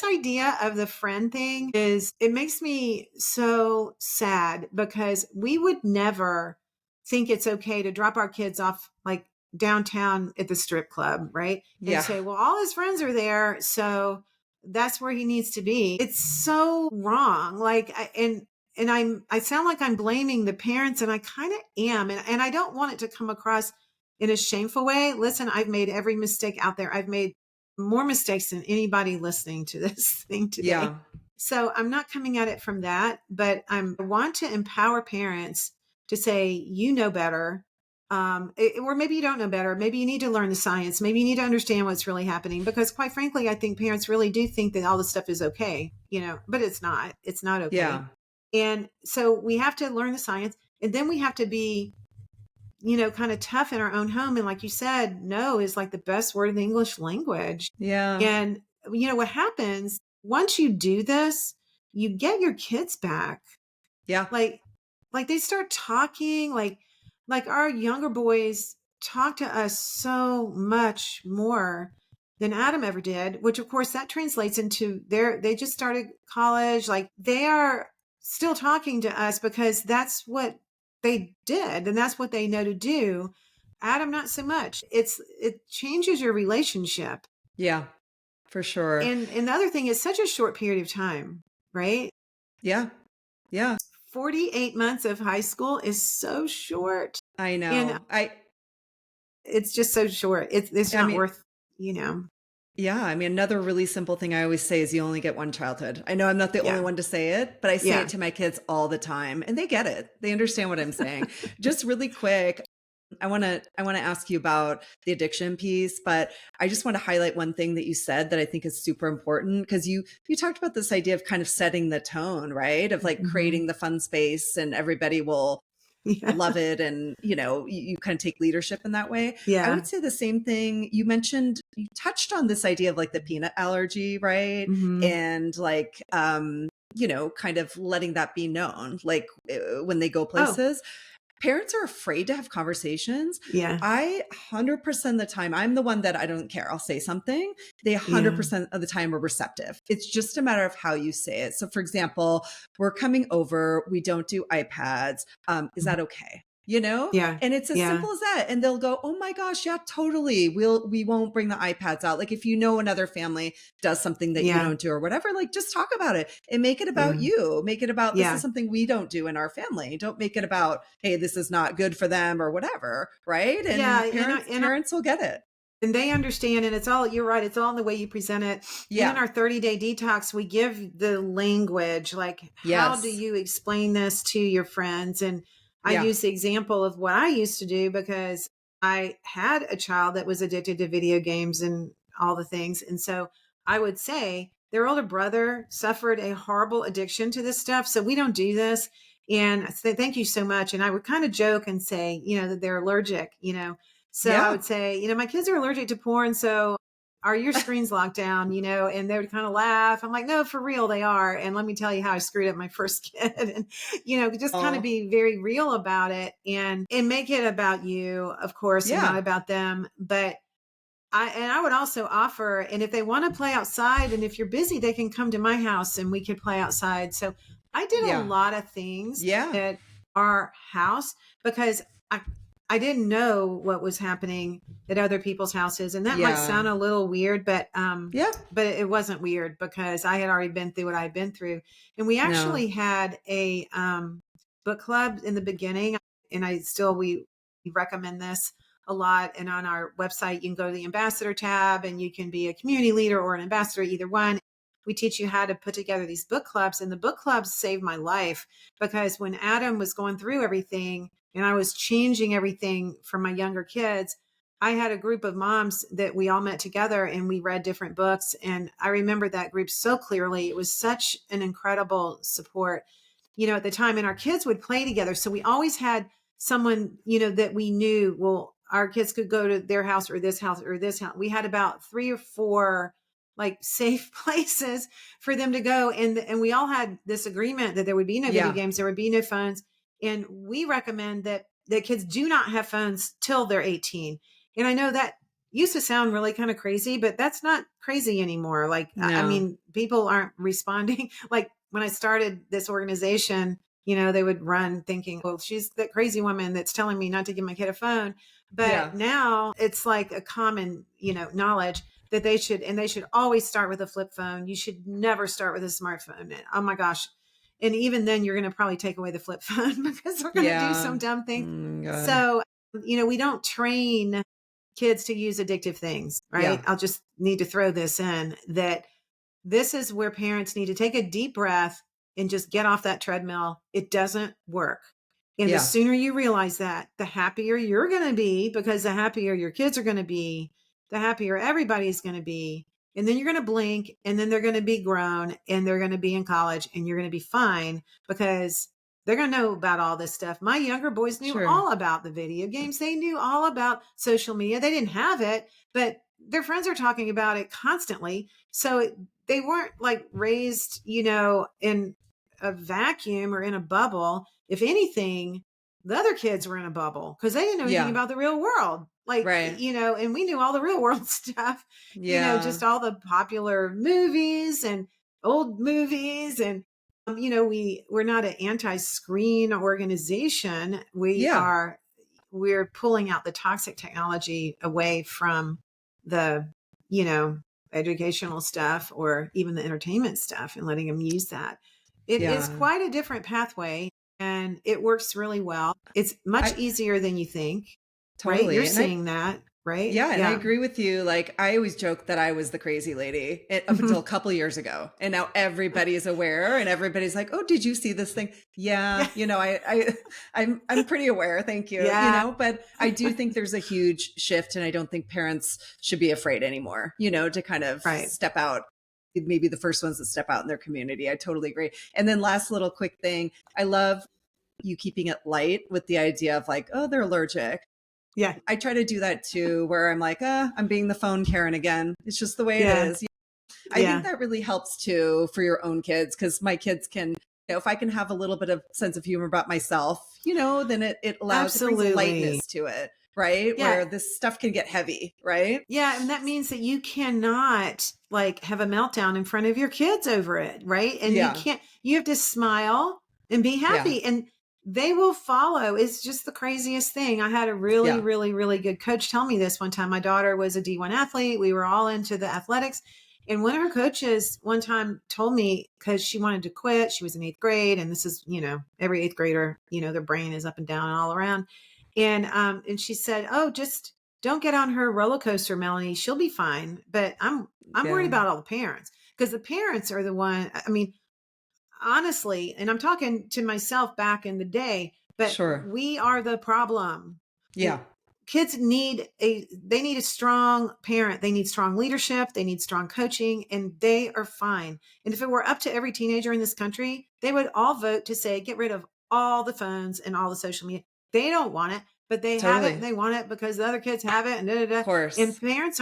idea of the friend thing it makes me so sad because we would never think it's okay to drop our kids off like downtown at the strip club, right? And Yeah. say, well, all his friends are there, so that's where he needs to be. It's so wrong. Like, I sound like I'm blaming the parents, and I kind of am, and I don't want it to come across in a shameful way. Listen, I've made every mistake out there. I've made more mistakes than anybody listening to this thing today. Yeah. So I'm not coming at it from that, but I want to empower parents to say, you know better. Or maybe you don't know better. Maybe you need to learn the science. Maybe you need to understand what's really happening, because quite frankly, I think parents really do think that all this stuff is okay, but it's not okay. Yeah. And so we have to learn the science, and then we have to be, kind of tough in our own home. And like you said, no is like the best word in the English language. Yeah. And what happens once you do this, you get your kids back. Yeah. Like they start talking, like our younger boys talk to us so much more than Adam ever did, which of course that translates into they just started college. Like they are still talking to us because that's what they did and that's what they know to do. Adam, not so much. It changes your relationship. Yeah. For sure. And the other thing is such a short period of time, right? Yeah. Yeah. 48 months of high school is so short. I And know. it's just so short. It's I not mean, worth, Yeah, I mean, another really simple thing I always say is you only get one childhood. I know I'm not the only Yeah. one to say it, but I say it Yeah. to my kids all the time and they get it. They understand what I'm saying. Just really quick, I want to ask you about the addiction piece, but I just want to highlight one thing that you said that I think is super important because you talked about this idea of kind of setting the tone, right? Of like Mhm. creating the fun space and everybody will Yeah. love it, and you kind of take leadership in that way. I Yeah. would say the same thing. You touched on this idea of like the peanut allergy, right? Mhm. And like kind of letting that be known, like when they go Oh, places. Parents are afraid to have conversations. yeah. I 100% of the time, I'm the one that I don't care. I'll say something. They Yeah. 100% of the time are receptive. It's just a matter of how you say it. So, for example, we're coming over, we don't do iPads. Is Mhm. that okay? You know, Yeah. and it's as Yeah. simple as that. And they'll go, "Oh my gosh, yeah, totally. We won't bring the iPads out." Like if you know another family does something that you Yeah. don't do or whatever, like just talk about it and make it about Yeah. you. Make it about this is Yeah. something we don't do in our family. Don't make it about, hey, this is not good for them or whatever, right? Yeah. And parents will get it. And they understand, and it's all, you're right, it's all in the way you present it. And in Yeah. our 30-day detox, we give the language, like, how do Yes. you explain this to your friends? And I Yeah. use the example of what I used to do because I had a child that was addicted to video games and all the things. And so I would say their older brother suffered a horrible addiction to this stuff. So we don't do this. And I say, thank you so much. And I would kind of joke and say, that they're allergic, so I Yeah. would say, my kids are allergic to porn. So are your screens locked down? And they would kind of laugh. I'm like, no, for real, they are. And let me tell you how I screwed up my first kid and, just kind of Oh, be very real about it and make it about you, of course, and not yeah. about them. But I would also offer, and if they want to play outside and if you're busy, they can come to my house and we could play outside. So I did a Yeah. lot of things Yeah. at our house because I I didn't know what was happening at other people's houses. And that might Yeah. sound a little weird, Yeah. but it wasn't weird because I had already been through what I had been through. And we No. actually had a book club in the beginning, and we recommend this a lot. And on our website, you can go to the ambassador tab and you can be a community leader or an ambassador, either one. We teach you how to put together these book clubs, and the book clubs saved my life because when Adam was going through everything and I was changing everything for my younger kids, I had a group of moms that we all met together and we read different books. And I remember that group so clearly. It was such an incredible support, at the time. And our kids would play together. So we always had someone, that we knew, well, our kids could go to their house or this house or this house. We had about 3 or 4 like safe places for them to go. And we all had this agreement that there would be no video Yeah. games, there would be no phones. And we recommend that kids do not have phones till they're 18. And I know that used to sound really kind of crazy, but that's not crazy anymore. Like, I No. mean, people aren't responding. Like when I started this organization, they would run thinking, well, she's that crazy woman that's telling me not to give my kid a phone. But Yeah. now it's like a common, knowledge that they should always start with a flip phone. You should never start with a smartphone. And, oh my gosh. And even then you're going to probably take away the flip phone because they're going to do Yeah. some dumb thing. God. So, we don't train kids to use addictive things, right? Yeah. I'll just need to throw this in that this is where parents need to take a deep breath and just get off that treadmill. It doesn't work. And the Yeah. sooner you realize that, the happier you're going to be, because the happier your kids are going to be, the happier everybody's going to be. And then you're going to blink and then they're going to be grown and they're going to be in college and you're going to be fine because they're going to know about all this stuff. My younger boys knew Sure. all about the video games. They knew all about social media. They didn't have it, but their friends are talking about it constantly. So they weren't like raised, in a vacuum or in a bubble. If anything, the other kids were in a bubble because they didn't know anything Yeah. about the real world. Like, Right. and we knew all the real world stuff, Yeah. just all the popular movies and old movies. And, we're not an anti-screen organization. Yeah. We're pulling out the toxic technology away from the, you know, educational stuff or even the entertainment stuff and letting them use that. It is Yeah. quite a different pathway and it works really well. It's much I easier than you think, right? totally. You're And I seeing that. right? Yeah, and I Yeah. agree with you. Like, I always joke that I was the crazy lady up until a couple years ago, and now everybody is aware, and everybody's like, "Oh, did you see this thing?" Yeah, Yeah. I'm pretty aware. Thank you. Yeah. But I do think there's a huge shift, and I don't think parents should be afraid anymore. To kind of Right. step out. Maybe the first ones that step out in their community. I totally agree. And then last little quick thing, I love you keeping it light with the idea of like, oh, they're allergic. Yeah. I try to do that too, where I'm like, I'm being the phone Karen again. It's just the way it Yeah. is. I think Yeah. that really helps too for your own kids, because my kids can, if I can have a little bit of sense of humor about myself, then it brings a Absolutely. lightness to it, right? Yeah. Where this stuff can get heavy, right? Yeah, and that means that you cannot like have a meltdown in front of your kids over it, right? And Yeah. you have to smile and be Yeah. happy and they will follow. It's just the craziest thing. I had a really, Yeah. really, really good coach tell me this one time. My daughter was a D1 athlete. We were all into the athletics. And one of her coaches one time told me, because she wanted to quit, she was in eighth grade. And this is, every eighth grader, their brain is up and down and all around. And she said, "Oh, just don't get on her roller coaster, Melanie. She'll be fine." But I'm worried Yeah. about all the parents, because the parents are the one. I mean, honestly, and I'm talking to myself back in the day, but Sure. we are the problem. Yeah. Kids need a strong parent. They need strong leadership. They need strong coaching, and they are fine. And if it were up to every teenager in this country, they would all vote to say, get rid of all the phones and all the social media. They don't want it, but they have it and Totally. they want it because the other kids have it and da, da, Of da. And course. parents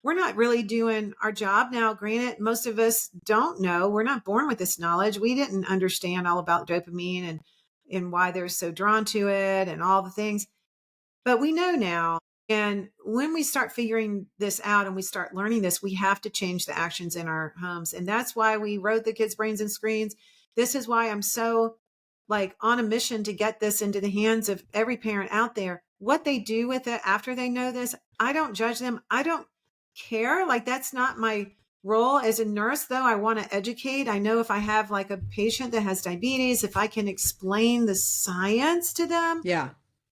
we're not really doing our job. Now, granted, most of us don't know. We're not born with this knowledge. We didn't understand all about dopamine and why they're so drawn to it and all the things. But we know now. And when we start figuring this out and we start learning this, we have to change the actions in our homes. And that's why we wrote The Kids' Brains and Screens. This is why I'm so like on a mission to get this into the hands of every parent out there. What they do with it after they know this, I don't judge them. I don't care. Like, that's not my role as a nurse, though. I want to educate. I know if I have like a patient that has diabetes, if I can explain the science to them, Yeah.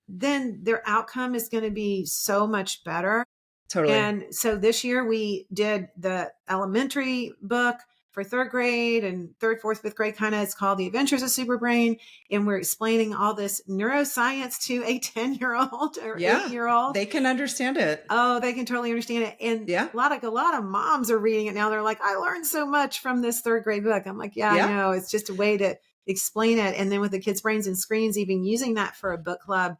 then their outcome is going to be so much better. Totally. And so this year we did the elementary book for third grade and third, fourth, fifth grade, kind of. It's called The Adventures of Superbrain. And we're explaining all this neuroscience to a 10-year-old or Yeah. 8-year-old. They can understand it. Oh, they can totally understand it. And Yeah. a lot of moms are reading it now. They're like, I learned so much from this third grade book. I'm like, yeah, Yeah. I know. It's just a way to explain it. And then with the Kids' Brains and Screens, even using that for a book club,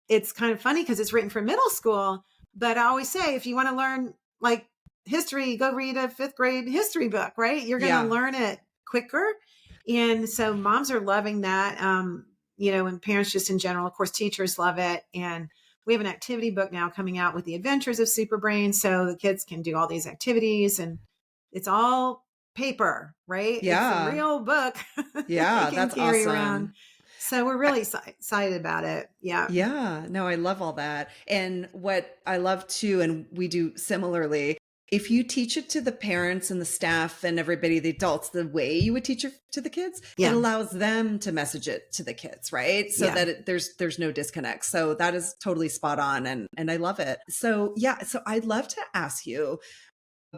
it's kind of funny because it's written for middle school. But I always say, if you want to learn like history, go read a fifth grade history book, right? You're going to learn it quicker. And so moms are loving that, and parents just in general. Of course, teachers love it. And we have an activity book now coming out with The Adventures of Superbrain. So the kids can do all these activities, and it's all paper, right? Yeah. It's a real book. Yeah, they can that's carry awesome. around. So we're really excited about it. Yeah. Yeah, no, I love all that. And what I love too, and we do similarly, if you teach it to the parents and the staff and everybody, the adults, the way you would teach it to the kids, it allows them to message it to the kids, right? So that there's no disconnect. So that is totally spot on, and I love it. So so I'd love to ask you,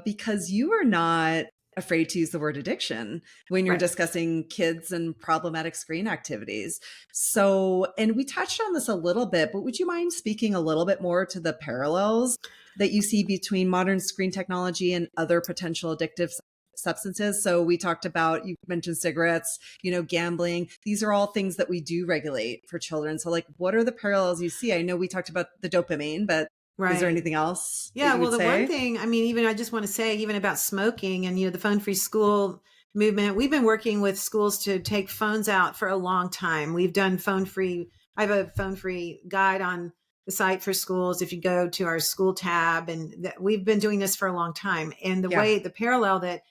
because you are not afraid to use the word addiction when you're discussing kids and problematic screen activities. So, and we touched on this a little bit, but would you mind speaking a little bit more to the parallels that you see between modern screen technology and other potential addictive substances? So we talked about, you mentioned cigarettes, gambling. These are all things that we do regulate for children. So like, what are the parallels you see? I know we talked about the dopamine, but is there anything else? Yeah, well, the say? one thing, I just want to say, even about smoking and, the phone free school movement, we've been working with schools to take phones out for a long time. We've done phone free. I have a phone free guide on the site for schools. If you go to our school tab, and we've been doing this for a long time. And the parallel that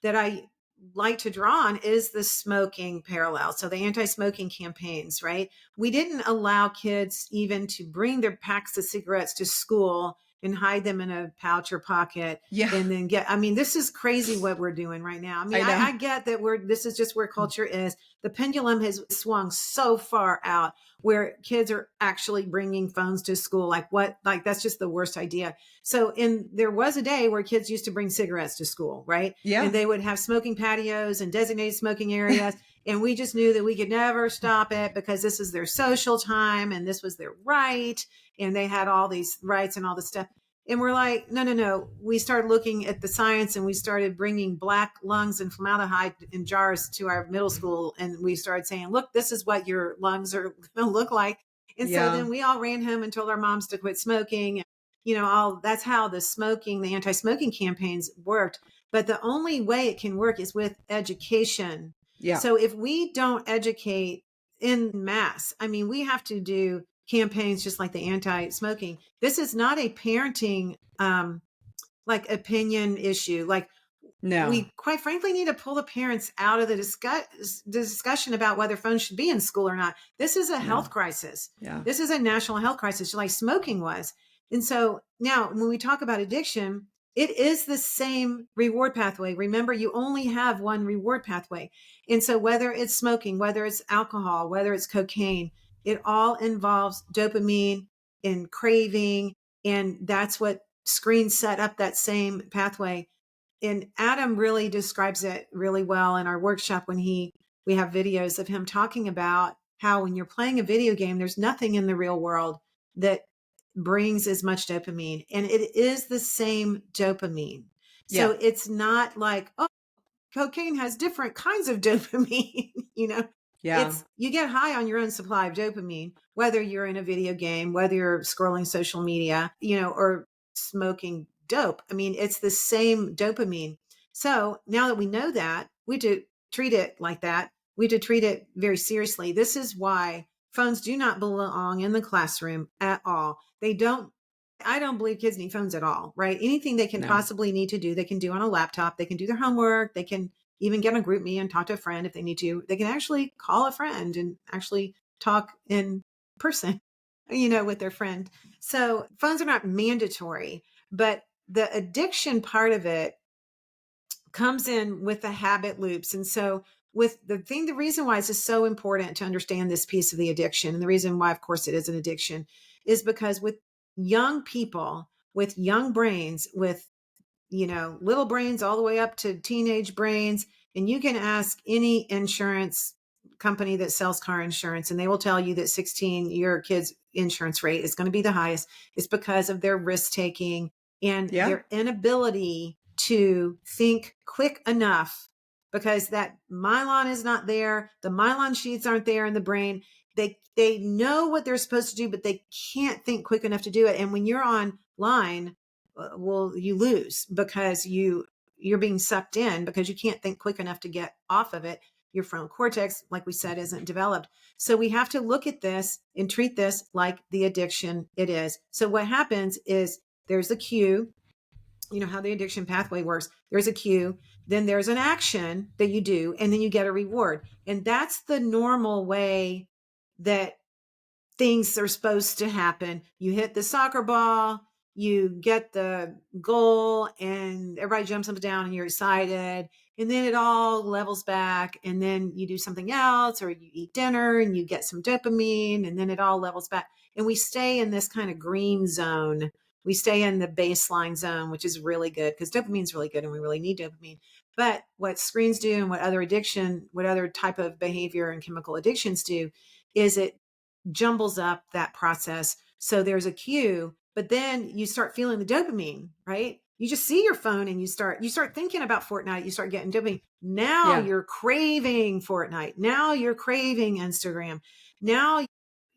I like to draw on is the smoking parallel. So the anti-smoking campaigns, right? We didn't allow kids even to bring their packs of cigarettes to school and hide them in a pouch or pocket. Yeah. And then this is crazy what we're doing right now. I get that this is just where culture is. the pendulum has swung so far out where kids are actually bringing phones to school. Like that's just the worst idea. So there was a day where kids used to bring cigarettes to school, right? Yeah. And they would have smoking patios and designated smoking areas. And we just knew that we could never stop it because this is their social time and this was their right. And they had all these rights and all this stuff. And we're like, no. We started looking at the science and we started bringing black lungs and formaldehyde in jars to our middle school. And we started saying, look, this is what your lungs are going to look like. And so then we all ran home and told our moms to quit smoking. That's how the anti-smoking campaigns worked. But the only way it can work is with education. Yeah. So if we don't educate in mass, I mean, we have to do campaigns just like the anti-smoking. This is not a parenting like opinion issue. Like No. we quite frankly need to pull the parents out of the discussion about whether phones should be in school or not. This is a health crisis. Yeah. This is a national health crisis, like smoking was. And so now when we talk about addiction, it is the same reward pathway. Remember, you only have one reward pathway. And so whether it's smoking, whether it's alcohol, whether it's cocaine, it all involves dopamine and craving. And that's what Screen set up, that same pathway. And Adam really describes it really well in our workshop when we have videos of him talking about how when you're playing a video game, there's nothing in the real world that brings as much dopamine. And it is the same dopamine. So it's not like, oh, cocaine has different kinds of dopamine, Yeah. It's you get high on your own supply of dopamine, whether you're in a video game, whether you're scrolling social media, or smoking dope. I mean, it's the same dopamine. So now that we know that, we do treat it like that. We do treat it very seriously. This is why phones do not belong in the classroom at all. I don't believe kids need phones at all, right? Anything they can possibly need to do, they can do on a laptop. They can do their homework. They can even get on GroupMe and talk to a friend if they need to. They can actually call a friend and actually talk in person, with their friend. So phones are not mandatory, but the addiction part of it comes in with the habit loops. And so the reason why this is so important to understand this piece of the addiction, and the reason why, of course, it is an addiction, is because with young people, with young brains, with, little brains all the way up to teenage brains, and you can ask any insurance company that sells car insurance, and they will tell you that 16, your kid's insurance rate is going to be the highest. It's because of their risk taking and their inability to think quick enough, because that myelin is not there. The myelin sheets aren't there in the brain. They know what they're supposed to do, but they can't think quick enough to do it. And when you're online, you lose because you're being sucked in because you can't think quick enough to get off of it. Your frontal cortex, like we said, isn't developed. So we have to look at this and treat this like the addiction it is. So what happens is there's a cue. You know how the addiction pathway works. There's a cue, then there's an action that you do, and then you get a reward. And that's the normal way that things are supposed to happen. You hit the soccer ball, you get the goal, and everybody jumps up and down and you're excited. And then it all levels back, and then you do something else, or you eat dinner and you get some dopamine, and then it all levels back. And we stay in this kind of green zone. We stay in the baseline zone, which is really good because dopamine is really good and we really need dopamine. But what screens do and what other type of behavior and chemical addictions do is it jumbles up that process. So there's a cue, but then you start feeling the dopamine, right? You just see your phone and you start thinking about Fortnite. You start getting dopamine. Now you're craving Fortnite. Now you're craving Instagram. Now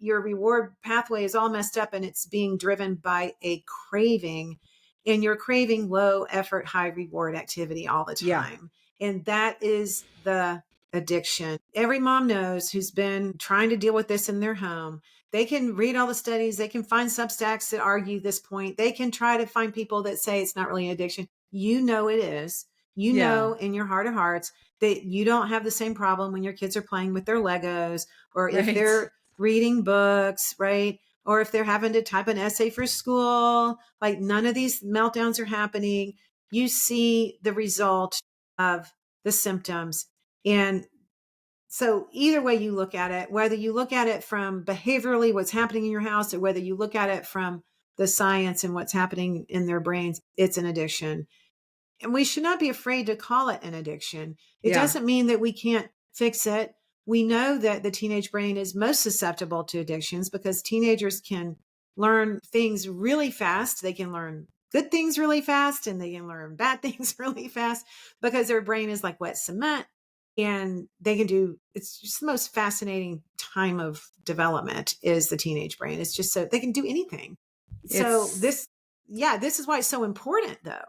your reward pathway is all messed up and it's being driven by a craving, and you're craving low effort, high reward activity all the time. And that is the addiction. Every mom knows who's been trying to deal with this in their home. They can read all the studies. They can find Substacks that argue this point. They can try to find people that say it's not really an addiction. You know it is. You know in your heart of hearts that you don't have the same problem when your kids are playing with their Legos, or if they're reading books, right? Or if they're having to type an essay for school. Like, none of these meltdowns are happening. You see the result of the symptoms. And So either way you look at it, whether you look at it from behaviorally what's happening in your house, or whether you look at it from the science and what's happening in their brains, it's an addiction. And we should not be afraid to call it an addiction. It Yeah. doesn't mean that we can't fix it. We know that the teenage brain is most susceptible to addictions because teenagers can learn things really fast. They can learn good things really fast and they can learn bad things really fast because their brain is like wet cement, and they can do, it's just the most fascinating time of development is the teenage brain. It's just so they can do anything. So It's this is why it's so important though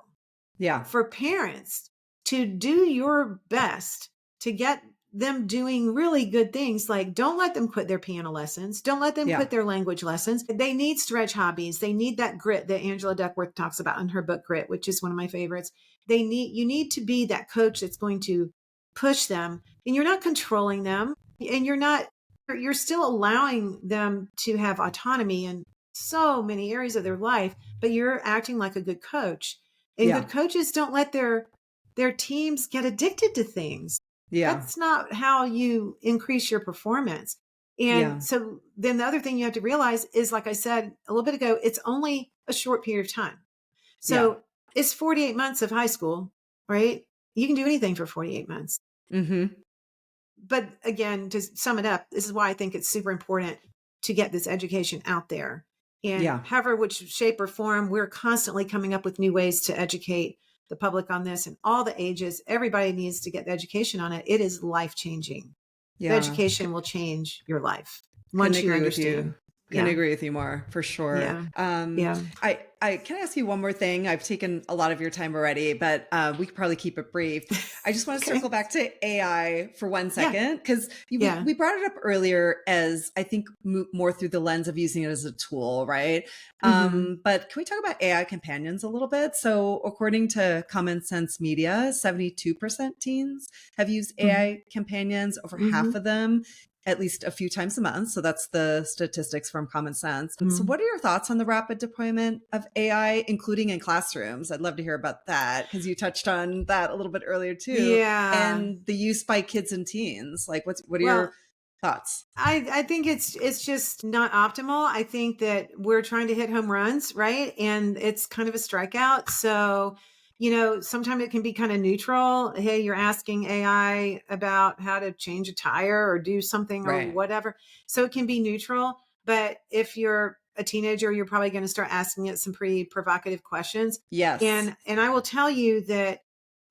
yeah. for parents to do your best to get them doing really good things. Like, don't let them quit their piano lessons. Don't let them Yeah. quit their language lessons. They need stretch hobbies. They need that grit that Angela Duckworth talks about in her book, Grit, which is one of my favorites. You need to be that coach that's going to push them, and you're not controlling them, and you're still allowing them to have autonomy in so many areas of their life, but you're acting like a good coach. And Yeah. good coaches don't let their teams get addicted to things. Yeah. That's not how you increase your performance. And Yeah. so then the other thing you have to realize is, like I said a little bit ago, it's only a short period of time. Yeah. So it's 48 months of high school, right? You can do anything for 48 months. Mm-hmm. But again, to sum it up, this is why I think it's super important to get this education out there. And Yeah. however, which shape or form, we're constantly coming up with new ways to educate the public on this and all the ages. Everybody needs to get the education on it. It is life-changing. The Yeah. education will change your life Couldn't once you agree with you. understand. Couldn't Yeah. agree with you more, for sure. Yeah. Yeah. I can I ask you one more thing. I've taken a lot of your time already, but we could probably keep it brief. I just want to Okay. circle back to AI for one Yeah. second, because Yeah. we brought it up earlier as I think more through the lens of using it as a tool, right? Mhm. But can we talk about AI companions a little bit? So according to Common Sense Media, 72% teens have used Mhm. AI companions, over half Mhm. of them at least a few times a month. So that's the statistics from Common Sense. So Mhm. what are your thoughts on the rapid deployment of AI, including in classrooms? I'd love to hear about that because you touched on that a little bit earlier too. Yeah. And the use by kids and teens. Like what are your Well, thoughts? I think it's just not optimal. I think that we're trying to hit home runs, right? And it's kind of a strikeout. So, sometimes it can be kind of neutral. Hey, you're asking AI about how to change a tire or do something or Right. whatever. So it can be neutral. But if you're a teenager, you're probably going to start asking it some pretty provocative questions. Yes. And I will tell you that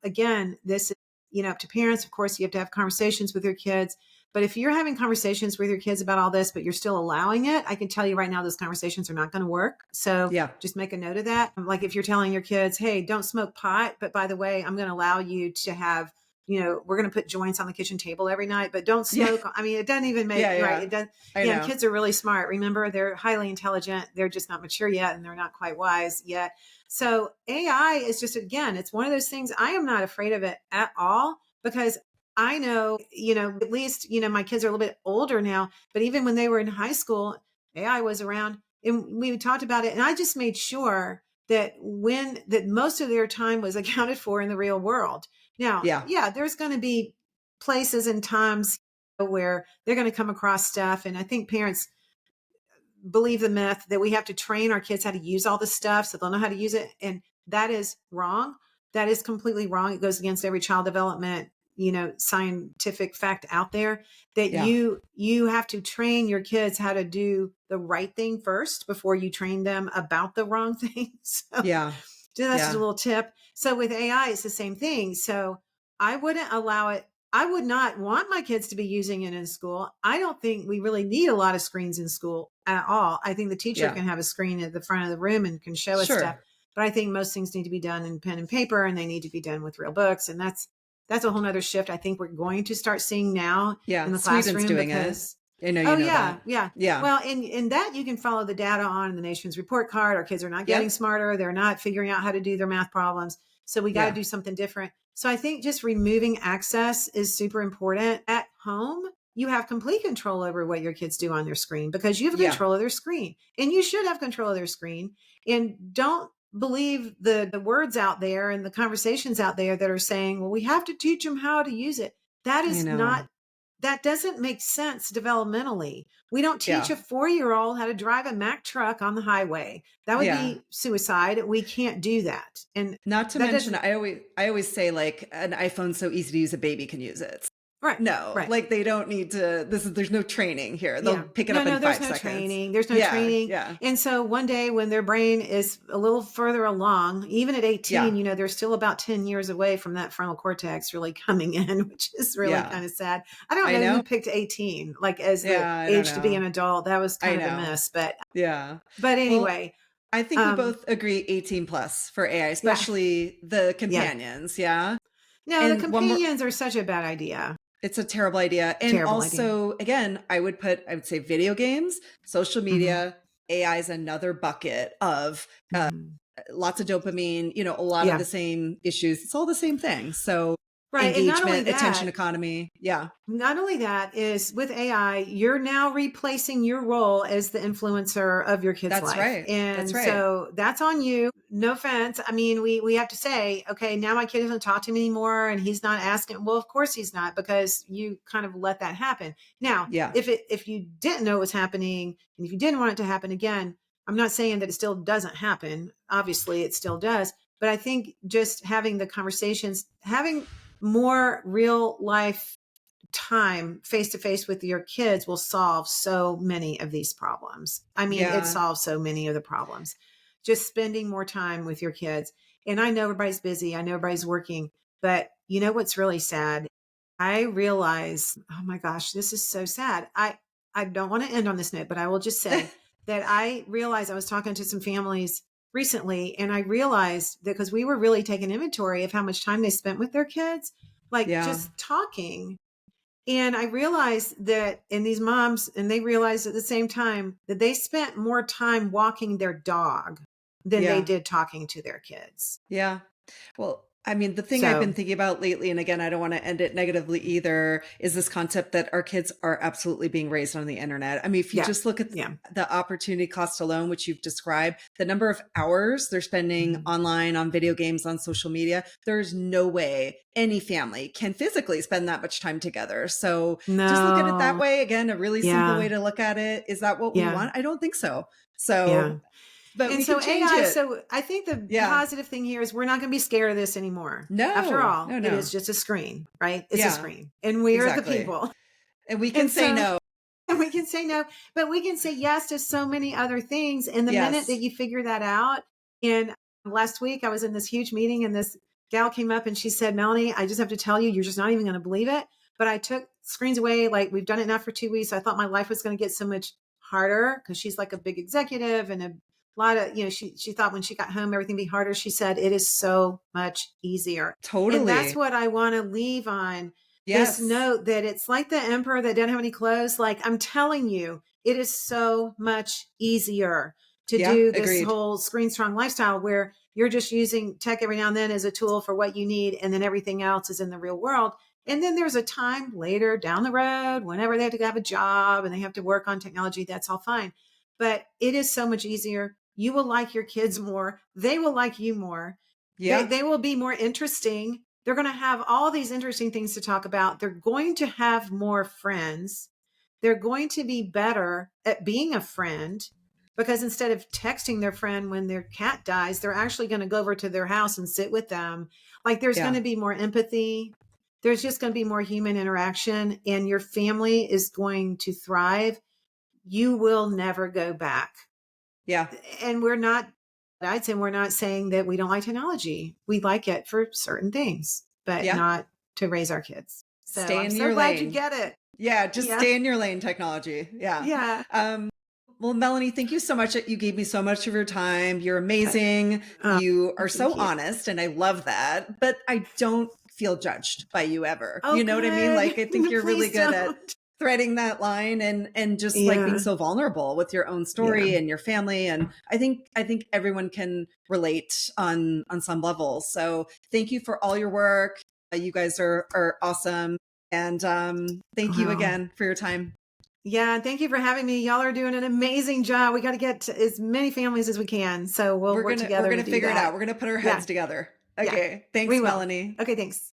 again, this is, up to parents. Of course, you have to have conversations with your kids. But if you're having conversations with your kids about all this, but you're still allowing it, I can tell you right now, those conversations are not going to work. So Yeah. just make a note of that. Like if you're telling your kids, hey, don't smoke pot, but by the way, I'm going to allow you to have, we're going to put joints on the kitchen table every night, but don't Yeah. smoke. I mean, it doesn't even make, Yeah. right. Yeah. It does. I Yeah. know. And kids are really smart. Remember, they're highly intelligent. They're just not mature yet. And they're not quite wise yet. So AI is just, again, it's one of those things. I am not afraid of it at all because I know, at least, my kids are a little bit older now, but even when they were in high school, AI was around and we talked about it. And I just made sure that most of their time was accounted for in the real world. Now, Yeah. yeah, there's going to be places and times where they're going to come across stuff. And I think parents believe the myth that we have to train our kids how to use all this stuff so they'll know how to use it. And that is wrong. That is completely wrong. It goes against every child development, scientific fact out there that Yeah. you have to train your kids how to do the right thing first before you train them about the wrong thing. So Yeah. that's just a Yeah. little tip. So with AI, it's the same thing. So I wouldn't allow it. I would not want my kids to be using it in school. I don't think we really need a lot of screens in school at all. I think the teacher Yeah. can have a screen at the front of the room and can show us stuff. Sure. But I think most things need to be done in pen and paper, and they need to be done with real books. And that's a whole nother shift I think we're going to start seeing now in Yeah. the Sweden's classroom doing it. because I know oh you know yeah, that. yeah. Yeah. Well, in that you can follow the data on the nation's report card. Our kids are not getting Yep. smarter. They're not figuring out how to do their math problems. So we got to Yeah. do something different. So I think just removing access is super important. At home, you have complete control over what your kids do on their screen because you have Yeah. control of their screen and you should have control of their screen. And don't believe the words out there and the conversations out there that are saying, well, we have to teach them how to use it. That I is know. not that doesn't make sense developmentally. We don't teach Yeah. a 4-year-old how to drive a Mack truck on the highway. That would Yeah. be suicide. We can't do that. And Not to that mention, doesn't, I always say like an iPhone's so easy to use, a baby can use it. right, No, right. like they don't need to, there's no training here. They'll Yeah. pick it No, up in no, there's 5 no seconds. training. There's no Yeah. training. Yeah. And so one day when their brain is a little further along, even at 18, Yeah. they're still about 10 years away from that frontal cortex really coming in, which is really Yeah. kind of sad. I don't I know who know. picked 18, like as the Yeah. I don't age to be know. an adult. That was I kind of a know. miss, Yeah. but Well, anyway, I think we um, both agree 18 plus for AI, yeah, especially the yeah. companions. Yeah. No, the And one more, companions are such a bad idea. it's a terrible idea. And Terrible idea. also, again, I would say video games, social Hmm. media, AI is another bucket of Hmm. lots of dopamine, a lot of Yeah. the same issues. It's all the same thing. So Right. And not only engagement, attention that, economy. Yeah. is with AI, you're now replacing your role as the influencer of your kid's That's life. right. That's And right. so that's on you. No offense. I mean, we have to say, okay, now my kid doesn't talk to me anymore and he's not asking. Well, of course he's not, because you kind of let that happen. Now, Yeah. if you didn't know it was happening and if you didn't want it to happen again, I'm not saying that it still doesn't happen. Obviously it still does. But I think just having the conversations, having more real life time face to face with your kids will solve so many of these problems. I mean, it Yeah. solves so many of the problems. Just spending more time with your kids. And I know everybody's busy. I know everybody's working, but you know what's really sad? I realize, oh my gosh, this is so sad. I don't want to end on this note, but I will just say that I realized I was talking to some families recently and I realized that because we were really taking inventory of how much time they spent with their kids, like Yeah. just talking. And I realized that in these moms, and they realized at the same time that they spent more time walking their dog than they Yeah. did talking to their kids. Yeah. Well, I mean, the thing I've been So, thinking about lately, and again, I don't want to end it negatively either, is this concept that our kids are absolutely being raised on the internet. I mean, if you yeah, just look at yeah. the opportunity cost alone, which you've described, the number of hours they're spending Mhm. online on video games, on social media, there's no way any family can physically spend that much time together. So just look at it that No, way. Again, a really simple way yeah, to look at it. Is that what we yeah, want? I don't think so. yeah. So, but And we so can change AI, it. so I think the Yeah. positive thing here is we're not going to be scared of this anymore. After No, all, no, it no. is just a screen, right? It's a Yeah, screen and we're the exactly. people. And we can And say so no. we can say no, but we can say yes to so many other things. And the minute that Yes. you figure that out, and last week I was in this huge meeting and this gal came up and she said, Melanie, I just have to tell you, you're just not even going to believe it. But I took screens away. Like we've done it now for 2 weeks. I thought my life was going to get so much harder because she's like a big executive and a lot of, she thought when she got home, everything would be harder. She said, it is so much easier. And that's Totally. what I want to leave on this Yes. note, that it's like the emperor that didn't have any clothes. Like I'm telling you, it is so much easier to Yeah, do this agreed. whole screen strong lifestyle where you're just using tech every now and then as a tool for what you need. And then everything else is in the real world. And then there's a time later down the road, whenever they have to have a job and they have to work on technology, that's all fine. But it is so much easier. You will like your kids more. They will like you more. Yeah. They will be more interesting. They're going to have all these interesting things to talk about. They're going to have more friends. They're going to be better at being a friend because instead of texting their friend when their cat dies, they're actually going to go over to their house and sit with them. Like there's going Yeah. to be more empathy. There's just going to be more human interaction and your family is going to thrive. You will never go back. Yeah. And I'd say we're not saying that we don't like technology. We like it for certain things, but Yeah. not to raise our kids. So Stay I'm in so your glad you lane. get it. Yeah. Just Yeah. stay in your lane, technology. Yeah. Yeah. Well, Melanie, thank you so much. You gave me so much of your time. You're amazing. Uh, You are so thank you. honest, and I love that. But I don't feel judged by you ever. Oh, You know what I mean? Like, I think good. you're really Please good at don't. threading that line and just like being Yeah. so vulnerable with your own Yeah. story and your family. And I think everyone can relate on some level. So thank you for all your work. You guys are awesome. And thank you Wow. again for your time. Yeah. Thank you for having me. Y'all are doing an amazing job. We got to get to as many families as we can. So we'll work We're together to gonna do figure it that. out. We're gonna put our Yeah. heads together. Yeah. Okay. We Thanks, will. Melanie. Okay. Thanks.